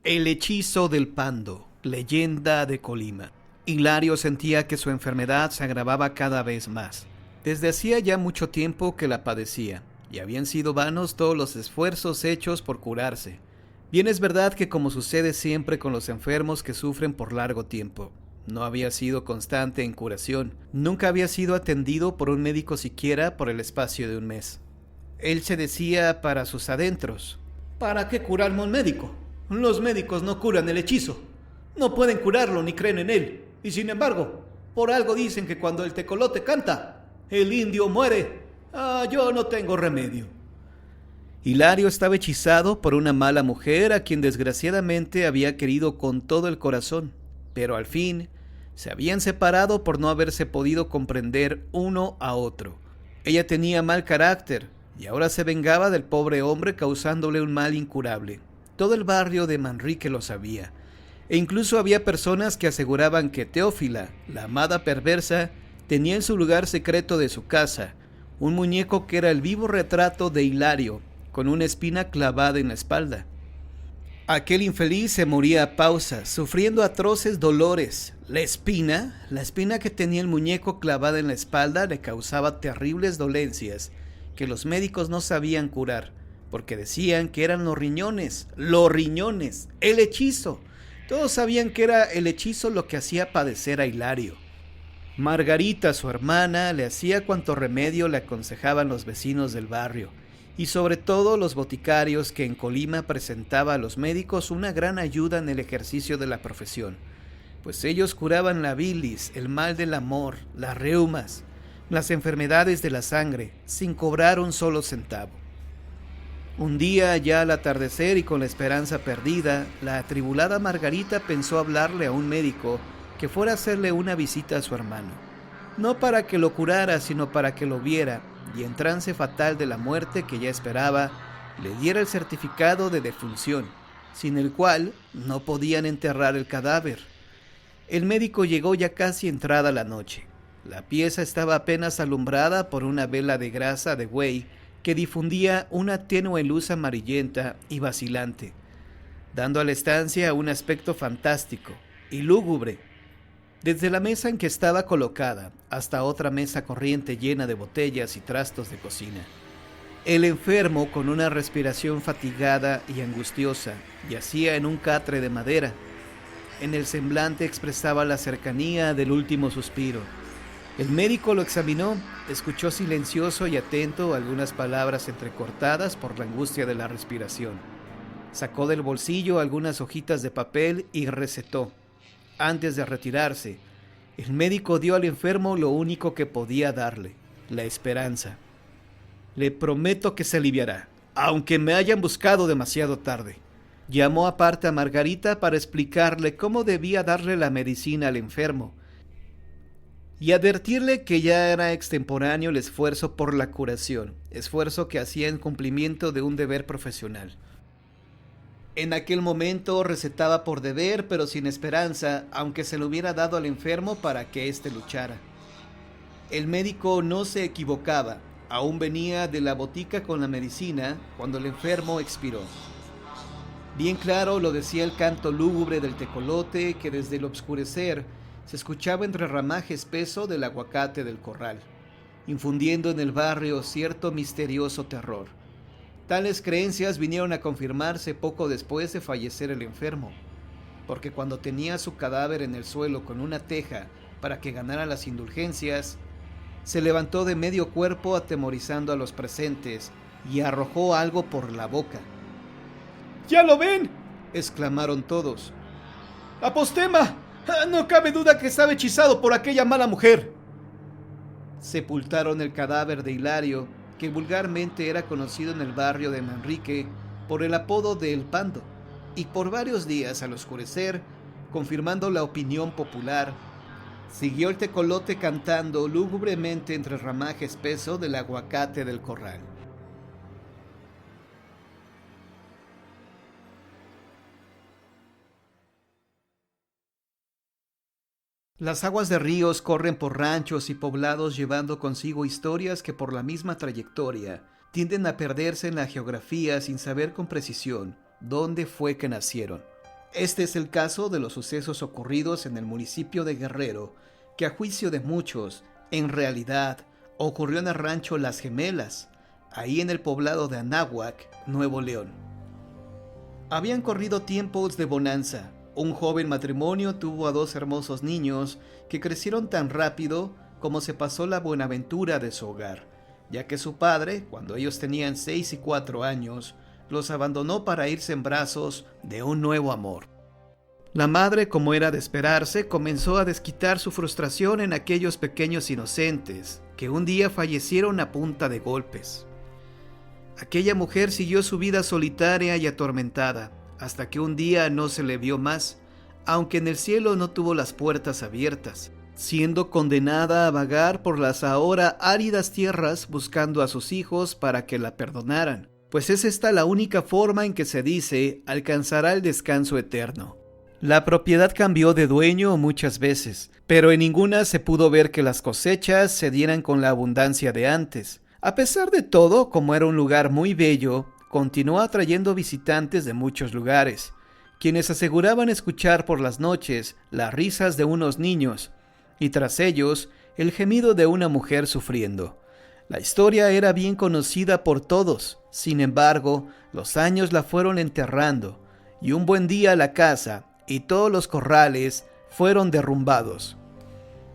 El hechizo del pando, leyenda de Colima. Hilario sentía que su enfermedad se agravaba cada vez más. Desde hacía ya mucho tiempo que la padecía, y habían sido vanos todos los esfuerzos hechos por curarse. Bien es verdad que, como sucede siempre con los enfermos que sufren por largo tiempo, no había sido constante en curación, nunca había sido atendido por un médico siquiera por el espacio de un mes. Él se decía para sus adentros: ¿para qué curarme un médico? Los médicos no curan el hechizo. No pueden curarlo ni creen en él. Y sin embargo, por algo dicen que cuando el tecolote canta, el indio muere. Yo no tengo remedio. Hilario estaba hechizado por una mala mujer a quien desgraciadamente había querido con todo el corazón, pero al fin se habían separado por no haberse podido comprender uno a otro. Ella tenía mal carácter y ahora se vengaba del pobre hombre causándole un mal incurable. Todo el barrio de Manrique lo sabía, e incluso había personas que aseguraban que Teófila, la amada perversa, tenía en su lugar secreto de su casa un muñeco que era el vivo retrato de Hilario, con una espina clavada en la espalda. Aquel infeliz se moría a pausas, sufriendo atroces dolores. La espina que tenía el muñeco clavada en la espalda le causaba terribles dolencias que los médicos no sabían curar, porque decían que eran los riñones, el hechizo. Todos sabían que era el hechizo lo que hacía padecer a Hilario. Margarita, su hermana, le hacía cuanto remedio le aconsejaban los vecinos del barrio, y sobre todo los boticarios, que en Colima presentaba a los médicos una gran ayuda en el ejercicio de la profesión, pues ellos curaban la bilis, el mal del amor, las reumas, las enfermedades de la sangre, sin cobrar un solo centavo. Un día, ya al atardecer y con la esperanza perdida, la atribulada Margarita pensó hablarle a un médico que fuera a hacerle una visita a su hermano, no para que lo curara, sino para que lo viera y, en trance fatal de la muerte que ya esperaba, le diera el certificado de defunción, sin el cual no podían enterrar el cadáver. El médico llegó ya casi entrada la noche. La pieza estaba apenas alumbrada por una vela de grasa de buey que difundía una tenue luz amarillenta y vacilante, dando a la estancia un aspecto fantástico y lúgubre. Desde la mesa en que estaba colocada hasta otra mesa corriente llena de botellas y trastos de cocina, el enfermo, con una respiración fatigada y angustiosa, yacía en un catre de madera. En el semblante expresaba la cercanía del último suspiro. El médico lo examinó, escuchó silencioso y atento algunas palabras entrecortadas por la angustia de la respiración. Sacó del bolsillo algunas hojitas de papel y recetó. Antes de retirarse, el médico dio al enfermo lo único que podía darle: la esperanza. Le prometo que se aliviará, aunque me hayan buscado demasiado tarde. Llamó aparte a Margarita para explicarle cómo debía darle la medicina al enfermo y advertirle que ya era extemporáneo el esfuerzo por la curación, esfuerzo que hacía en cumplimiento de un deber profesional. En aquel momento recetaba por deber, pero sin esperanza, aunque se lo hubiera dado al enfermo para que éste luchara. El médico no se equivocaba, aún venía de la botica con la medicina cuando el enfermo expiró. Bien claro lo decía el canto lúgubre del tecolote, que desde el obscurecer se escuchaba entre el ramaje espeso del aguacate del corral, infundiendo en el barrio cierto misterioso terror. Tales creencias vinieron a confirmarse poco después de fallecer el enfermo, porque cuando tenía su cadáver en el suelo con una teja para que ganara las indulgencias, se levantó de medio cuerpo atemorizando a los presentes y arrojó algo por la boca. ¿Ya lo ven?, exclamaron todos. ¡Apostema! No cabe duda que estaba hechizado por aquella mala mujer. Sepultaron el cadáver de Hilario, que vulgarmente era conocido en el barrio de Manrique por el apodo de El Pando, y por varios días, al oscurecer, confirmando la opinión popular, siguió el tecolote cantando lúgubremente entre el ramaje espeso del aguacate del corral. Las aguas de ríos corren por ranchos y poblados, llevando consigo historias que, por la misma trayectoria, tienden a perderse en la geografía sin saber con precisión dónde fue que nacieron. Este es el caso de los sucesos ocurridos en el municipio de Guerrero, que a juicio de muchos, en realidad, ocurrió en el rancho Las Gemelas, ahí en el poblado de Anáhuac, Nuevo León. Habían corrido tiempos de bonanza. Un joven matrimonio tuvo a 2 hermosos niños que crecieron tan rápido como se pasó la buenaventura de su hogar, ya que su padre, cuando ellos tenían 6 y 4 años, los abandonó para irse en brazos de un nuevo amor. La madre, como era de esperarse, comenzó a desquitar su frustración en aquellos pequeños inocentes que un día fallecieron a punta de golpes. Aquella mujer siguió su vida solitaria y atormentada, hasta que un día no se le vio más, aunque en el cielo no tuvo las puertas abiertas, siendo condenada a vagar por las ahora áridas tierras buscando a sus hijos para que la perdonaran, pues es esta la única forma en que se dice alcanzará el descanso eterno. La propiedad cambió de dueño muchas veces, pero en ninguna se pudo ver que las cosechas se dieran con la abundancia de antes. A pesar de todo, como era un lugar muy bello, continuó atrayendo visitantes de muchos lugares, quienes aseguraban escuchar por las noches las risas de unos niños, y tras ellos el gemido de una mujer sufriendo. La historia era bien conocida por todos, sin embargo, los años la fueron enterrando, y un buen día la casa y todos los corrales fueron derrumbados.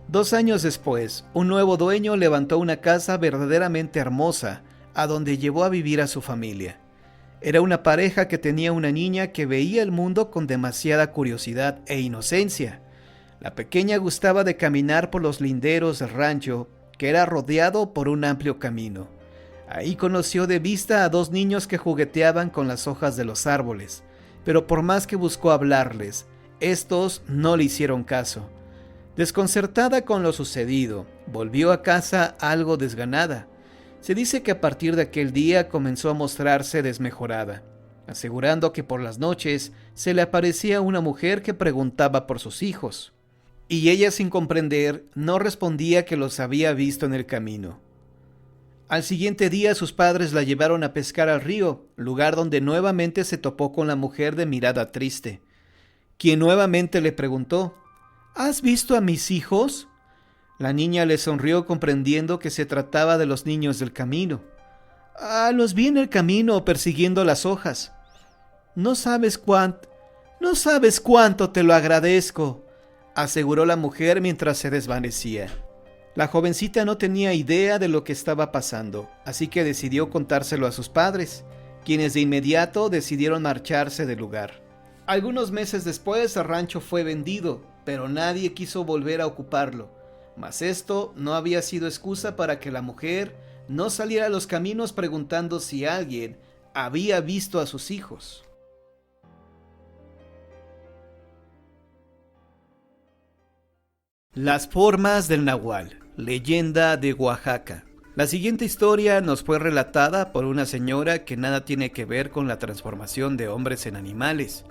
2 años después, un nuevo dueño levantó una casa verdaderamente hermosa, a donde llevó a vivir a su familia. Era una pareja que tenía una niña que veía el mundo con demasiada curiosidad e inocencia. La pequeña gustaba de caminar por los linderos del rancho, que era rodeado por un amplio camino. Ahí conoció de vista a 2 niños que jugueteaban con las hojas de los árboles, pero por más que buscó hablarles, estos no le hicieron caso. Desconcertada con lo sucedido, volvió a casa algo desganada. Se dice que a partir de aquel día comenzó a mostrarse desmejorada, asegurando que por las noches se le aparecía una mujer que preguntaba por sus hijos, y ella, sin comprender, no respondía que los había visto en el camino. Al siguiente día sus padres la llevaron a pescar al río, lugar donde nuevamente se topó con la mujer de mirada triste, quien nuevamente le preguntó: ¿Has visto a mis hijos? La niña le sonrió comprendiendo que se trataba de los niños del camino. Los vi en el camino persiguiendo las hojas. No sabes cuánto te lo agradezco, aseguró la mujer mientras se desvanecía. La jovencita no tenía idea de lo que estaba pasando, así que decidió contárselo a sus padres, quienes de inmediato decidieron marcharse del lugar. Algunos meses después el rancho fue vendido, pero nadie quiso volver a ocuparlo. Mas esto no había sido excusa para que la mujer no saliera a los caminos preguntando si alguien había visto a sus hijos. Las formas del nahual, leyenda de Oaxaca. La siguiente historia nos fue relatada por una señora que nada tiene que ver con la transformación de hombres en animales,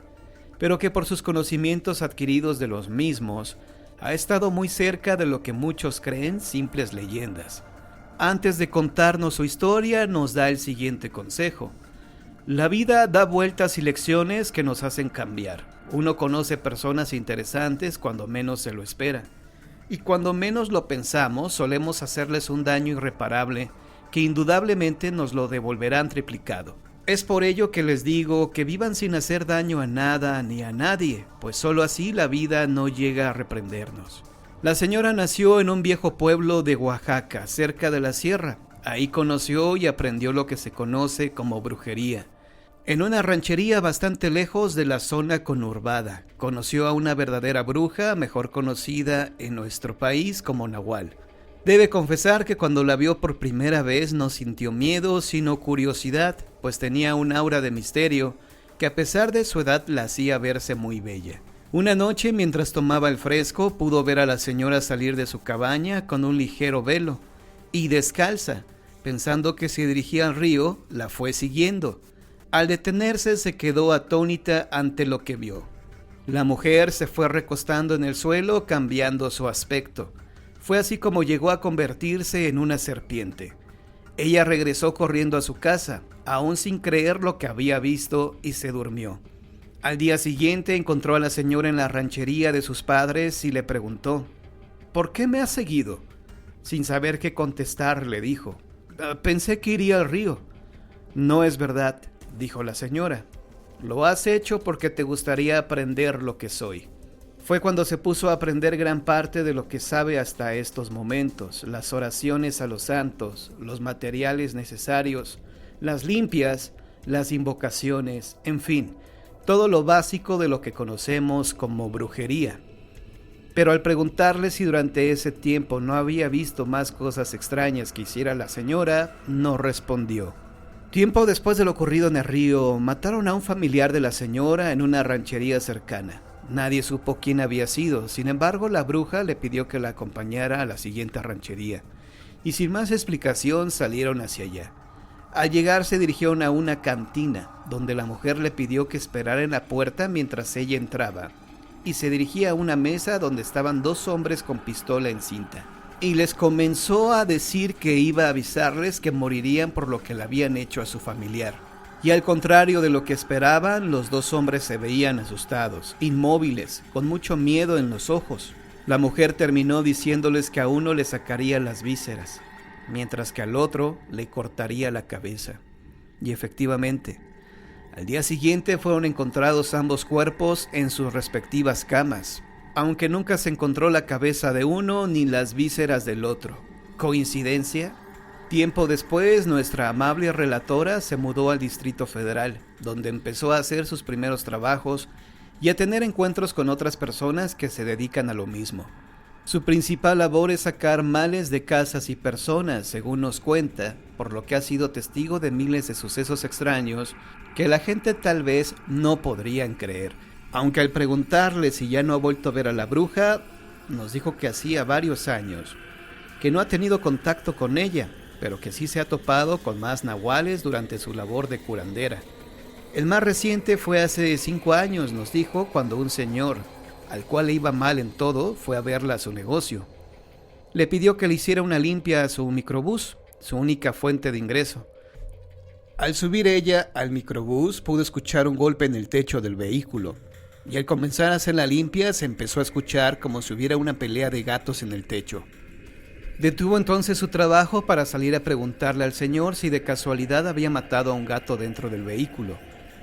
pero que por sus conocimientos adquiridos de los mismos, ha estado muy cerca de lo que muchos creen simples leyendas. Antes de contarnos su historia, nos da el siguiente consejo. La vida da vueltas y lecciones que nos hacen cambiar. Uno conoce personas interesantes cuando menos se lo espera. Y cuando menos lo pensamos, solemos hacerles un daño irreparable que indudablemente nos lo devolverán triplicado. Es por ello que les digo que vivan sin hacer daño a nada ni a nadie, pues solo así la vida no llega a reprendernos. La señora nació en un viejo pueblo de Oaxaca, cerca de la sierra. Ahí conoció y aprendió lo que se conoce como brujería. En una ranchería bastante lejos de la zona conurbada, conoció a una verdadera bruja, mejor conocida en nuestro país como Nahual. Debe confesar que cuando la vio por primera vez no sintió miedo, sino curiosidad, pues tenía un aura de misterio que a pesar de su edad la hacía verse muy bella. Una noche, mientras tomaba el fresco, pudo ver a la señora salir de su cabaña con un ligero velo y descalza. Pensando que se dirigía al río, la fue siguiendo. Al detenerse, se quedó atónita ante lo que vio. La mujer se fue recostando en el suelo, cambiando su aspecto. Fue así como llegó a convertirse en una serpiente. Ella regresó corriendo a su casa, aún sin creer lo que había visto, y se durmió. Al día siguiente encontró a la señora en la ranchería de sus padres y le preguntó: ¿por qué me has seguido? Sin saber qué contestar, le dijo: pensé que iría al río. No es verdad, dijo la señora. Lo has hecho porque te gustaría aprender lo que soy. Fue cuando se puso a aprender gran parte de lo que sabe hasta estos momentos: las oraciones a los santos, los materiales necesarios, las limpias, las invocaciones, en fin, todo lo básico de lo que conocemos como brujería. Pero al preguntarle si durante ese tiempo no había visto más cosas extrañas que hiciera la señora, no respondió. Tiempo después de lo ocurrido en el río, mataron a un familiar de la señora en una ranchería cercana. Nadie supo quién había sido. Sin embargo, la bruja le pidió que la acompañara a la siguiente ranchería, y sin más explicación salieron hacia allá. Al llegar se dirigieron a una cantina, donde la mujer le pidió que esperara en la puerta mientras ella entraba, y se dirigía a una mesa donde estaban dos hombres con pistola en cinta, y les comenzó a decir que iba a avisarles que morirían por lo que le habían hecho a su familiar. Y al contrario de lo que esperaban, los dos hombres se veían asustados, inmóviles, con mucho miedo en los ojos. La mujer terminó diciéndoles que a uno le sacaría las vísceras, mientras que al otro le cortaría la cabeza. Y efectivamente, al día siguiente fueron encontrados ambos cuerpos en sus respectivas camas, aunque nunca se encontró la cabeza de uno ni las vísceras del otro. ¿Coincidencia? Tiempo después, nuestra amable relatora se mudó al Distrito Federal, donde empezó a hacer sus primeros trabajos y a tener encuentros con otras personas que se dedican a lo mismo. Su principal labor es sacar males de casas y personas, según nos cuenta, por lo que ha sido testigo de miles de sucesos extraños que la gente tal vez no podrían creer. Aunque al preguntarle si ya no ha vuelto a ver a la bruja, nos dijo que hacía varios años que no ha tenido contacto con ella, pero que sí se ha topado con más nahuales durante su labor de curandera. El más reciente fue hace 5 años, nos dijo, cuando un señor, al cual le iba mal en todo, fue a verla a su negocio. Le pidió que le hiciera una limpia a su microbús, su única fuente de ingreso. Al subir ella al microbús, pudo escuchar un golpe en el techo del vehículo, y al comenzar a hacer la limpia, se empezó a escuchar como si hubiera una pelea de gatos en el techo. Detuvo entonces su trabajo para salir a preguntarle al señor si de casualidad había matado a un gato dentro del vehículo,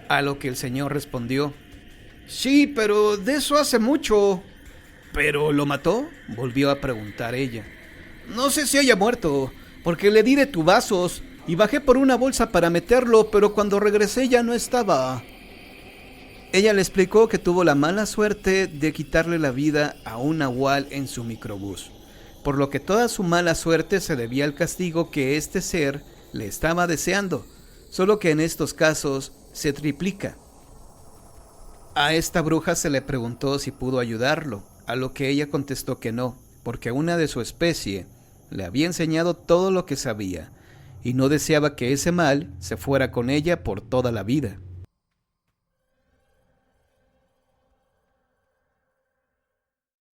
a lo que el señor respondió: Sí, pero de eso hace mucho. ¿Pero lo mató?, volvió a preguntar ella. No sé si haya muerto, porque le di de tubazos y bajé por una bolsa para meterlo, pero cuando regresé ya no estaba. Ella le explicó que tuvo la mala suerte de quitarle la vida a un nahual en su microbús, por lo que toda su mala suerte se debía al castigo que este ser le estaba deseando, solo que en estos casos se triplica. A esta bruja se le preguntó si pudo ayudarlo, a lo que ella contestó que no, porque una de su especie le había enseñado todo lo que sabía, y no deseaba que ese mal se fuera con ella por toda la vida.